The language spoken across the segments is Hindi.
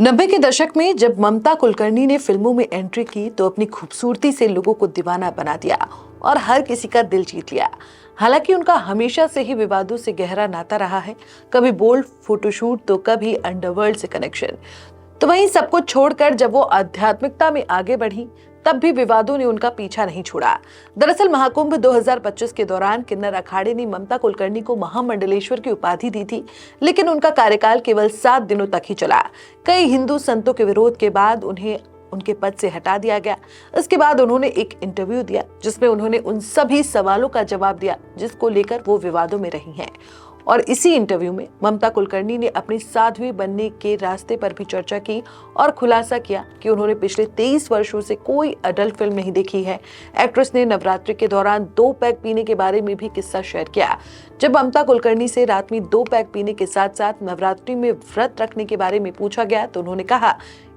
90 के दशक में जब ममता कुलकर्णी ने फिल्मों में एंट्री की तो अपनी खूबसूरती से लोगों को दीवाना बना दिया और हर किसी का दिल जीत लिया। हालांकि उनका हमेशा से ही विवादों से गहरा नाता रहा है, कभी बोल्ड फोटोशूट तो कभी अंडरवर्ल्ड से कनेक्शन। तो वहीं सब कुछ छोड़कर जब वो आध्यात्मिकता में आगे बढ़ी तब भी विवादों ने उनका पीछा नहीं छोड़ा। दरअसल महाकुंभ 2025 के दौरान किन्नर अखाड़े ने ममता कुलकर्णी को महामंडलेश्वर की उपाधि दी थी, लेकिन उनका कार्यकाल केवल 7 दिनों तक ही चला। कई हिंदू संतों के विरोध के बाद उन्हें उनके पद से हटा दिया गया। इसके बाद उन्होंने एक इंटरव्यू दिया जिसमें उन्होंने उन सभी सवालों का जवाब दिया जिसको लेकर वो विवादों में रही हैं। और इसी इंटरव्यू में ममता कुलकर्णी ने अपनी साध्वी बनने के रास्ते पर भी चर्चा की और खुलासा किया कि उन्होंने पिछले 23 वर्षों से कोई अडल्ट फिल्म नहीं देखी है। एक्ट्रेस ने नवरात्रि के दौरान 2 पैक पीने के बारे में भी किस्सा शेयर किया। जब ममता कुलकर्णी से रात में 2 पैक पीने के साथ साथ नवरात्रि में व्रत रखने के बारे में पूछा गया तो उन्होंने कहा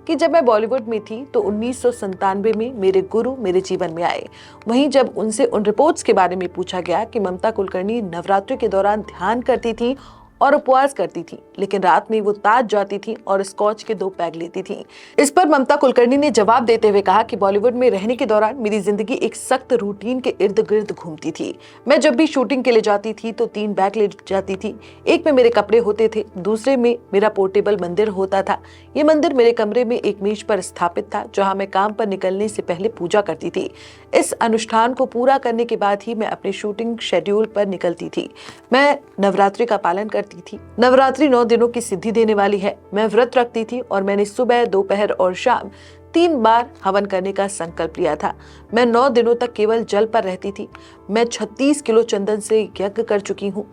कि जब मैं बॉलीवुड में थी तो 1997 में मेरे गुरु मेरे जीवन में आए। वहीं जब उनसे उन रिपोर्ट्स के बारे में पूछा गया कि ममता कुलकर्णी नवरात्रि के दौरान ध्यान करती थी और उपवास करती थी, लेकिन रात में वो ताज जाती थी और स्कॉच के 2 पैग लेती थी। इस पर ममता कुलकर्णी ने जवाब देते हुए कहा कि बॉलीवुड में रहने के दौरान मेरी जिंदगी एक सख्त रूटीन के इर्द गिर्द घूमती थी। मैं जब भी शूटिंग के लिए जाती थी तो 3 बैग ले जाती थी। एक में मेरे कपड़े होते थे, दूसरे में मेरा पोर्टेबल मंदिर होता था। ये मंदिर मेरे कमरे में एक मेज पर स्थापित था जहाँ मैं काम पर निकलने से पहले पूजा करती थी। इस अनुष्ठान को पूरा करने के बाद ही मैं अपने शूटिंग शेड्यूल पर निकलती थी। मैं नवरात्रि का पालन करती थी। नवरात्रि 9 दिनों की सिद्धि देने वाली है। मैं व्रत रखती थी और मैंने सुबह, दोपहर और शाम 3 बार हवन करने का संकल्प लिया था। मैं 9 दिनों तक केवल जल पर रहती थी। मैं 36 किलो चंदन से यज्ञ कर चुकी हूँ।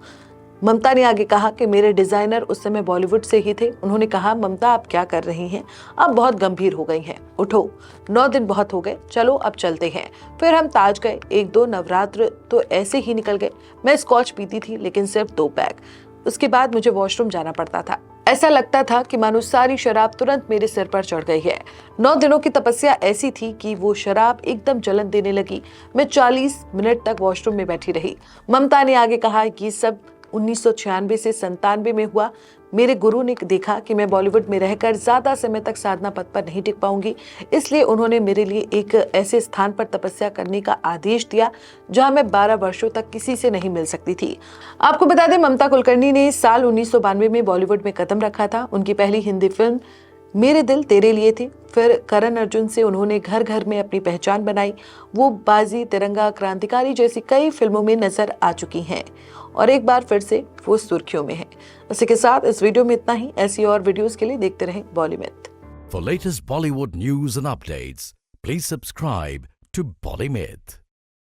ममता ने आगे कहा कि मेरे डिजाइनर उस समय बॉलीवुड से ही थे। उन्होंने कहा, ममता आप क्या कर रही हैं? अब बहुत गंभीर हो गई हैं। उठो, 9 दिन बहुत हो गए, चलो अब चलते हैं। फिर हम ताज गए। 1-2 नवरात्र तो ऐसे ही निकल गए। मैं स्कॉच पीती थी लेकिन सिर्फ 2 पैक। उसके बाद मुझे वॉशरूम जाना पड़ता था। ऐसा लगता था कि मानो सारी शराब तुरंत मेरे सिर पर चढ़ गई है। 9 दिनों की तपस्या ऐसी थी कि वो शराब एकदम जलन देने लगी। मैं 40 मिनट तक वॉशरूम में बैठी रही। ममता ने आगे कहा कि सब 1996 से 97 में हुआ। मेरे गुरु ने देखा कि मैं बॉलीवुड में रहकर ज्यादा समय तक साधना पथ पर नहीं टिक पाऊंगी, इसलिए उन्होंने मेरे लिए एक ऐसे स्थान पर तपस्या करने का आदेश दिया जहां मैं 12 वर्षों तक किसी से नहीं मिल सकती थी। आपको बता दें, ममता कुलकर्णी ने साल 1992 में बॉलीवुड में कदम रखा था। उनकी पहली हिंदी फिल्म मेरे दिल तेरे लिए थी। फिर करण अर्जुन से उन्होंने घर घर में अपनी पहचान बनाई। वो बाजी, तिरंगा, क्रांतिकारी जैसी कई फिल्मों में नजर आ चुकी हैं और एक बार फिर से वो सुर्खियों में है। इसी के साथ इस वीडियो में इतना ही। ऐसी और वीडियोस के लिए देखते रहें बॉलीमिथ। For latest Bollywood news and updates, please subscribe to Bollymith.